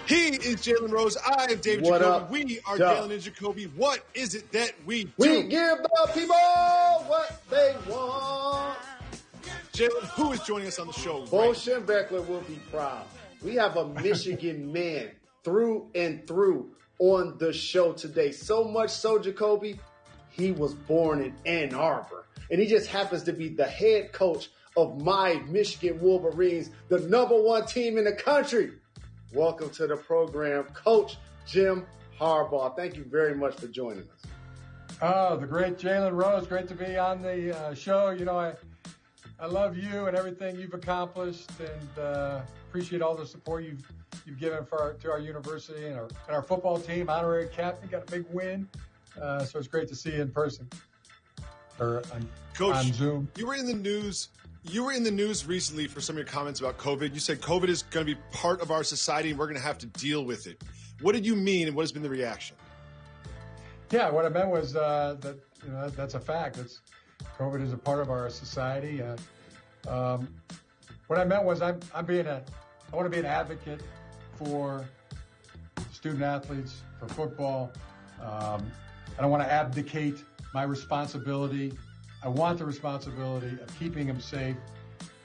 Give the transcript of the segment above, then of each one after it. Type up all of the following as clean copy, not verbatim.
He is Jalen Rose. I am David What Jacoby. up? We are Duh. Jalen and Jacoby. What is it that we do? We give the people what they want. Jalen, who is joining us on the show? Bo Schembechler will be proud. We have a Michigan man through and through on the show today. So much so, Jacoby, he was born in Ann Arbor. And he just happens to be the head coach of my Michigan Wolverines, the #1 team in the country. Welcome to the program, Coach Jim Harbaugh. Thank you very much for joining us. Oh, the great Jalen Rose. Great to be on the show. You know, I love you and everything you've accomplished, and appreciate all the support you've given to our university and our football team. Honorary captain, got a big win. So it's great to see you in person or Coach, on Zoom. You were in the news. You were in the news recently for some of your comments about COVID. You said COVID is going to be part of our society and we're going to have to deal with it. What did you mean, and what has been the reaction? Yeah, what I meant was that that's a fact. COVID is a part of our society. What I meant was I want to be an advocate for student athletes, for football. I don't want to abdicate my responsibility. I want the responsibility of keeping them safe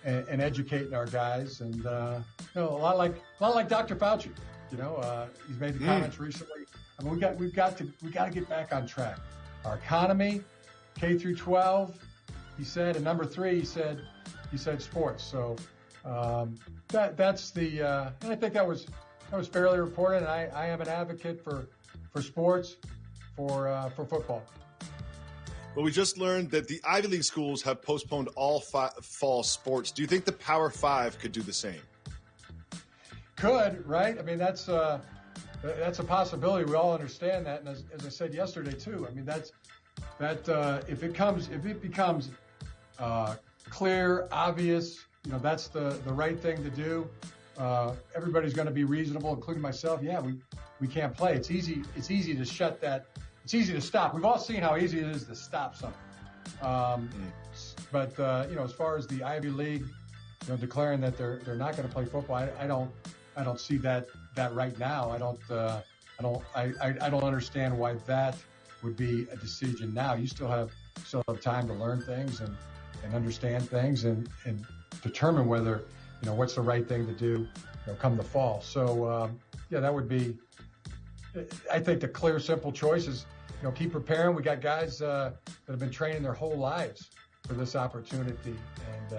and educating our guys. And a lot like Dr. Fauci. He's made the comments recently. I mean, we've got to get back on track. Our economy, K through 12, he said, and number 3, he said sports. So that's the. And I think that was fairly reported. And I am an advocate for sports, for football. Well, we just learned that the Ivy League schools have postponed all fall sports. Do you think the Power 5 could do the same? Could, right? I mean, that's a possibility. We all understand that, and as I said yesterday too. I mean, if it becomes clear, obvious, that's the right thing to do. Everybody's going to be reasonable, including myself. Yeah, we can't play. It's easy to shut that. It's easy to stop. We've all seen how easy it is to stop something. But as far as the Ivy League, declaring that they're not going to play football, I don't see that right now. I don't understand why that would be a decision now. You still have time to learn things and understand things and determine whether what's the right thing to do come the fall. So that would be. I think the clear, simple choice is, keep preparing. We got guys that have been training their whole lives for this opportunity, and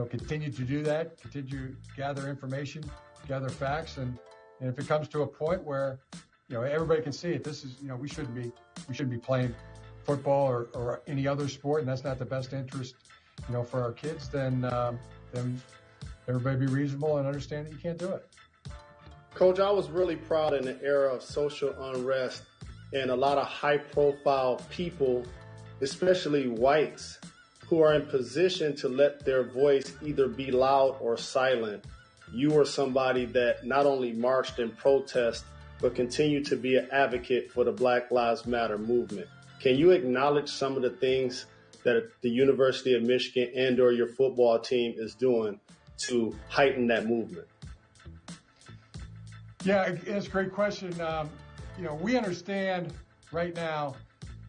continue to do that. Continue to gather information, gather facts, and if it comes to a point where everybody can see it, this is we shouldn't be playing football or any other sport, and that's not the best interest for our kids. Then everybody be reasonable and understand that you can't do it. Coach, I was really proud in the era of social unrest and a lot of high-profile people, especially whites, who are in position to let their voice either be loud or silent. You were somebody that not only marched in protest, but continued to be an advocate for the Black Lives Matter movement. Can you acknowledge some of the things that the University of Michigan and or your football team is doing to heighten that movement? Yeah, it's a great question. We understand right now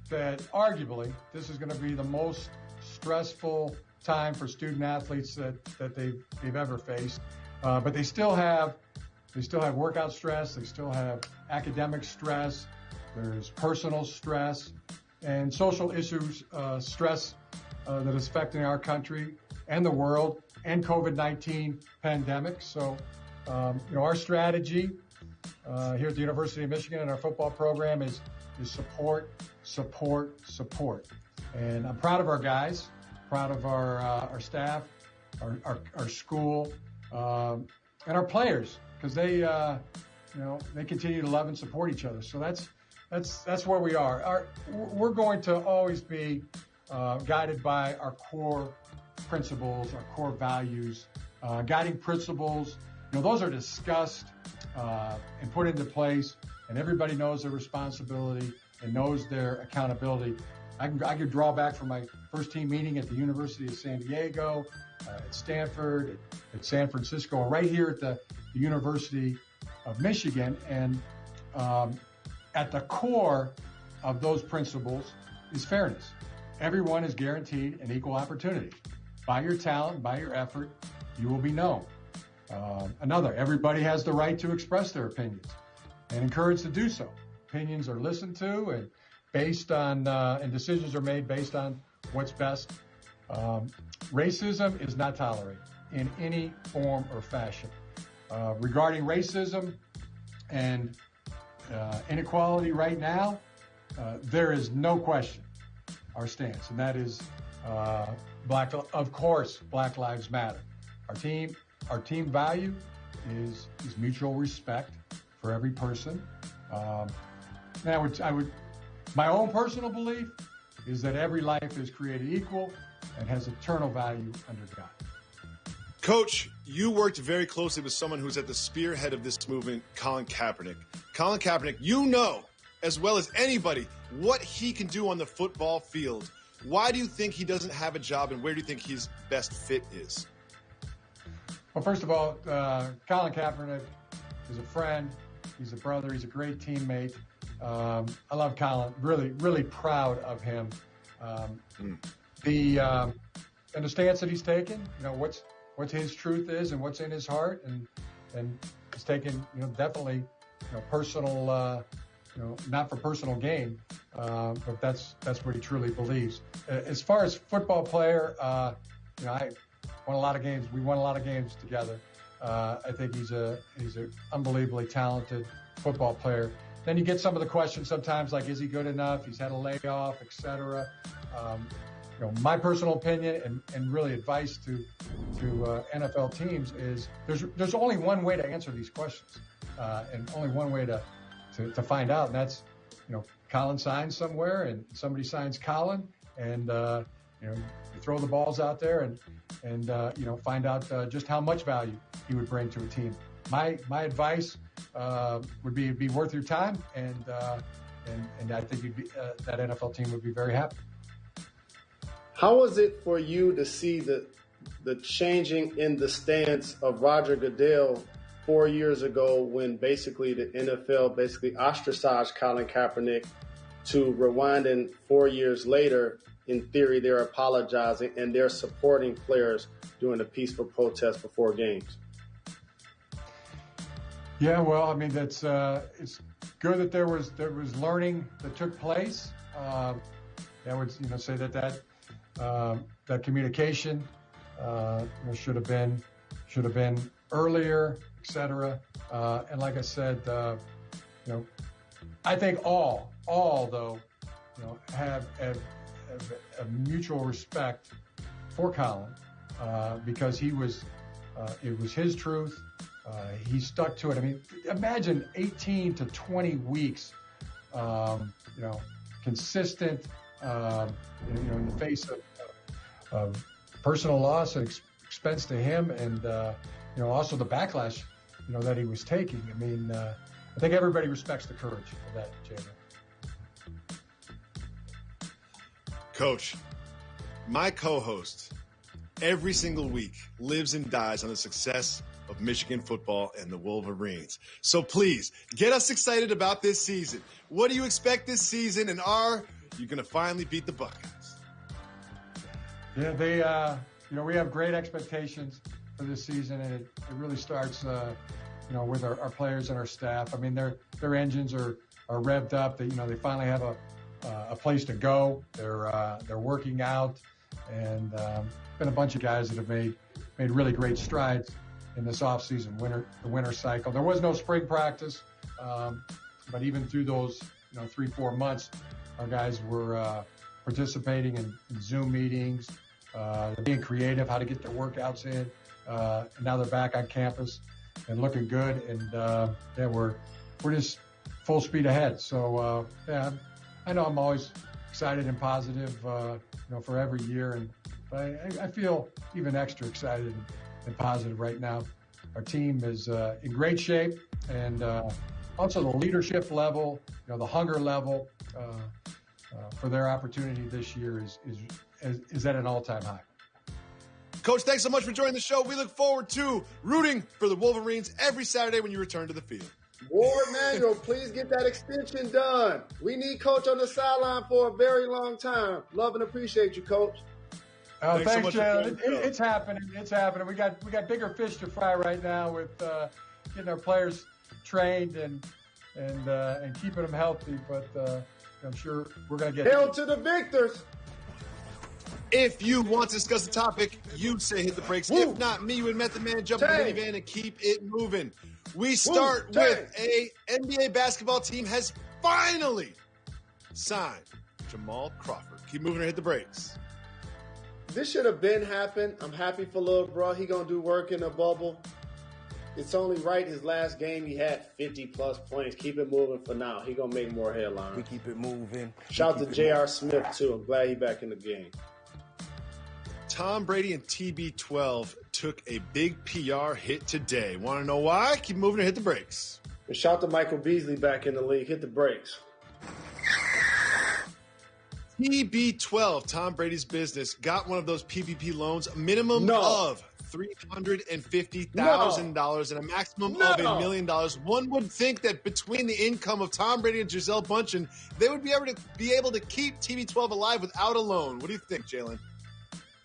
that arguably this is going to be the most stressful time for student athletes that they've ever faced. But they still have workout stress. They still have academic stress. There's personal stress and social issues stress that is affecting our country and the world and COVID-19 pandemic. So, our strategy here at the University of Michigan and our football program is support. And I'm proud of our guys, proud of our staff, our school, and our players, because they continue to love and support each other. So that's where we are. We're going to always be guided by our core principles, our core values, guiding principles. Those are discussed and put into place, and everybody knows their responsibility and knows their accountability. I could draw back from my first team meeting at the University of San Diego, at Stanford, at San Francisco, and right here at the University of Michigan. And at the core of those principles is fairness. Everyone is guaranteed an equal opportunity. By your talent, by your effort, you will be known. Everybody has the right to express their opinions and encouraged to do so. Opinions are listened to and based on, and decisions are made based on what's best. Racism is not tolerated in any form or fashion. Regarding racism and inequality right now, there is no question our stance, and that is of course, Black Lives Matter. Our team value is mutual respect for every person. My own personal belief is that every life is created equal and has eternal value under God. Coach, you worked very closely with someone who's at the spearhead of this movement, Colin Kaepernick. Colin Kaepernick, you know as well as anybody what he can do on the football field. Why do you think he doesn't have a job, and where do you think his best fit is? Well, first of all, Colin Kaepernick is a friend. He's a brother. He's a great teammate. I love Colin. Really, really proud of him. And the stance that he's taken, what his truth is and what's in his heart, and he's taken, definitely, personal, not for personal gain, but that's what he truly believes. As far as football player, I won a lot of games. We won a lot of games together. I think he's a unbelievably talented football player. Then you get some of the questions sometimes, like, is he good enough? He's had a layoff, et cetera. My personal opinion and really advice to NFL teams is there's only one way to answer these questions, and only one way to find out, and that's, Colin signs somewhere and somebody signs Colin, and you throw the balls out there and find out just how much value he would bring to a team. My advice would be worth your time, and I think that NFL team would be very happy. How was it for you to see the changing in the stance of Roger Goodell 4 years ago, when basically the NFL ostracized Colin Kaepernick, to rewinding 4 years later? In theory, they're apologizing and they're supporting players doing a peaceful protest before games. Yeah, well, I mean, that's it's good that there was learning that took place. I would say that communication should have been earlier, et cetera. And like I said, I think all though, have a mutual respect for Colin, because it was his truth. He stuck to it. I mean, imagine 18 to 20 weeks, consistent, in the face of personal loss and expense to him, and also the backlash, that he was taking. I mean, I think everybody respects the courage of that, Jalen. Coach, my co-host every single week lives and dies on the success of Michigan football and the Wolverines. So please, get us excited about this season. What do you expect this season, and are you going to finally beat the Buckeyes? Yeah, we have great expectations for this season, and it really starts, with our players and our staff. I mean, their engines are revved up. They finally have a place to go. They're working out, and been a bunch of guys that have made really great strides in this offseason, the winter cycle. There was no spring practice, but even through those 3-4 months, our guys were participating in Zoom meetings, being creative, how to get their workouts in. And now they're back on campus and looking good. And we're just full speed ahead. So I know I'm always excited and positive, for every year, but I feel even extra excited and positive right now. Our team is in great shape, and also the leadership level, the hunger level for their opportunity this year is at an all-time high. Coach, thanks so much for joining the show. We look forward to rooting for the Wolverines every Saturday when you return to the field. Ward Manuel, please get that extension done. We need Coach on the sideline for a very long time. Love and appreciate you, Coach. Thanks so Jalen. It's happening. It's happening. We got bigger fish to fry right now with getting our players trained and keeping them healthy. But I'm sure we're going to get Hail to the victors. If you want to discuss the topic, you say hit the brakes. Woo. If not, me, you and Method Man jump in the minivan and keep it moving. We start with a NBA basketball team has finally signed Jamal Crawford. Keep moving or hit the brakes. This should have been happened. I'm happy for little bro. He going to do work in the bubble. It's only right. His last game, he had 50-plus points. Keep it moving for now. He going to make more headlines. We keep it moving. Shout out to J.R. Smith, too. I'm glad he's back in the game. Tom Brady and TB12 took a big PR hit today. Want to know why? Keep moving or hit the brakes. And shout out to Michael Beasley back in the league. Hit the brakes. TB12, Tom Brady's business, got one of those PPP loans, a minimum of $350,000 and a maximum of $1 million. One would think that between the income of Tom Brady and Gisele Bündchen, they would be able to keep TB12 alive without a loan. What do you think, Jalen?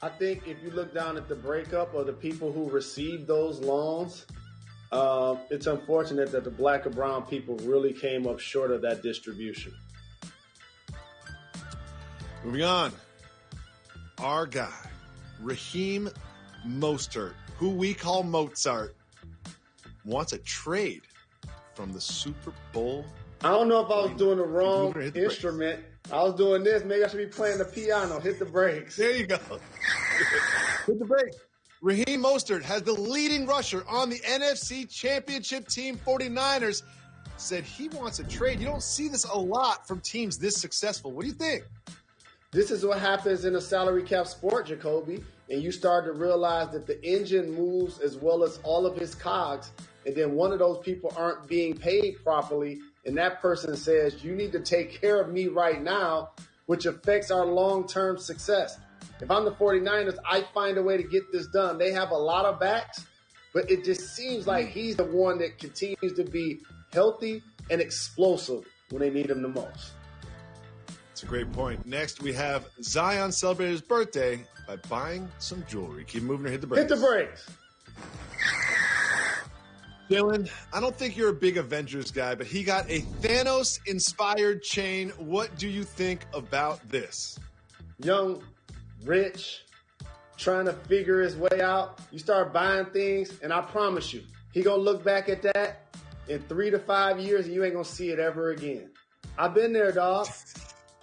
I think if you look down at the breakup of the people who received those loans, it's unfortunate that the black and brown people really came up short of that distribution. Moving on. Our guy, Raheem Mostert, who we call Mozart, wants a trade from the Super Bowl. I don't know if I was doing the wrong instrument. I was doing this. Maybe I should be playing the piano. Hit the brakes. There you go. Hit the brakes. Raheem Mostert has the leading rusher on the NFC Championship team, 49ers, said he wants a trade. You don't see this a lot from teams this successful. What do you think? This is what happens in a salary cap sport, Jacoby. And you start to realize that the engine moves as well as all of his cogs. And then one of those people aren't being paid properly. And that person says, you need to take care of me right now, which affects our long-term success. If I'm the 49ers, I find a way to get this done. They have a lot of backs, but it just seems like he's the one that continues to be healthy and explosive when they need him the most. That's a great point. Next, we have Zion celebrated his birthday by buying some jewelry. Keep moving or hit the brakes. Hit the brakes. Jalen, I don't think you're a big Avengers guy, but he got a Thanos-inspired chain. What do you think about this? Young, rich, trying to figure his way out. You start buying things, and I promise you, he going to look back at that in 3 to 5 years, and you ain't going to see it ever again. I've been there, dog.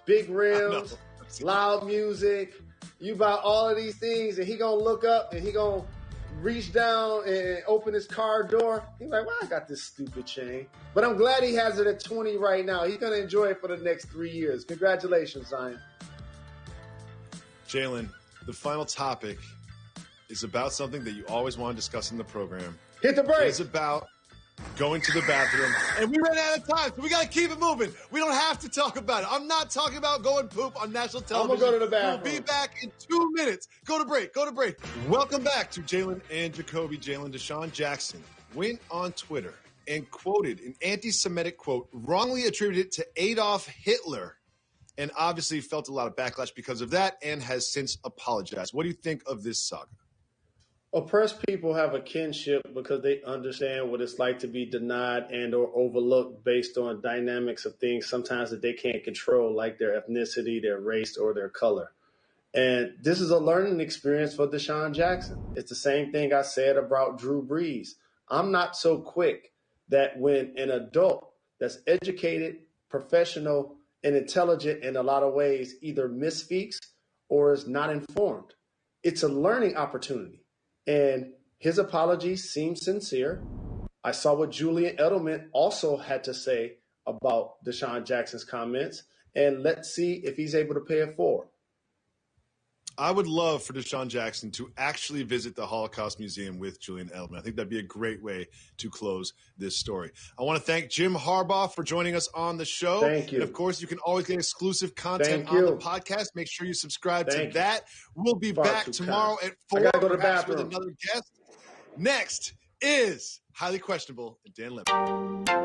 Big rims, loud music. You buy all of these things, and he going to look up, and he going to reach down and open his car door. He's like, well, I got this stupid chain. But I'm glad he has it at 20 right now. He's going to enjoy it for the next 3 years. Congratulations, Zion. Jalen, the final topic is about something that you always want to discuss in the program. Hit the brakes. It's about going to the bathroom. And we ran out of time, so we got to keep it moving. We don't have to talk about it. I'm not talking about going poop on national television. I'm going to go to the bathroom. We'll be back in 2 minutes. Go to break. Go to break. Welcome back to Jalen and Jacoby. Deshaun Jackson went on Twitter and quoted an anti-Semitic quote, wrongly attributed to Adolf Hitler, and obviously felt a lot of backlash because of that and has since apologized. What do you think of this saga? Oppressed people have a kinship because they understand what it's like to be denied and or overlooked based on dynamics of things sometimes that they can't control, like their ethnicity, their race, or their color. And this is a learning experience for Deshaun Jackson. It's the same thing I said about Drew Brees. I'm not so quick that when an adult that's educated, professional, and intelligent in a lot of ways either misspeaks or is not informed. It's a learning opportunity. And his apology seems sincere. I saw what Julian Edelman also had to say about Deshaun Jackson's comments, and let's see if he's able to pay it forward. I would love for Deshaun Jackson to actually visit the Holocaust Museum with Julian Edelman. I think that'd be a great way to close this story. I want to thank Jim Harbaugh for joining us on the show. Thank you. And, of course, you can always get exclusive content on the podcast. Make sure you subscribe to that. We'll be back tomorrow at 4. I got to go to the bathroom. With another guest. Next is Highly Questionable and Dan Levin.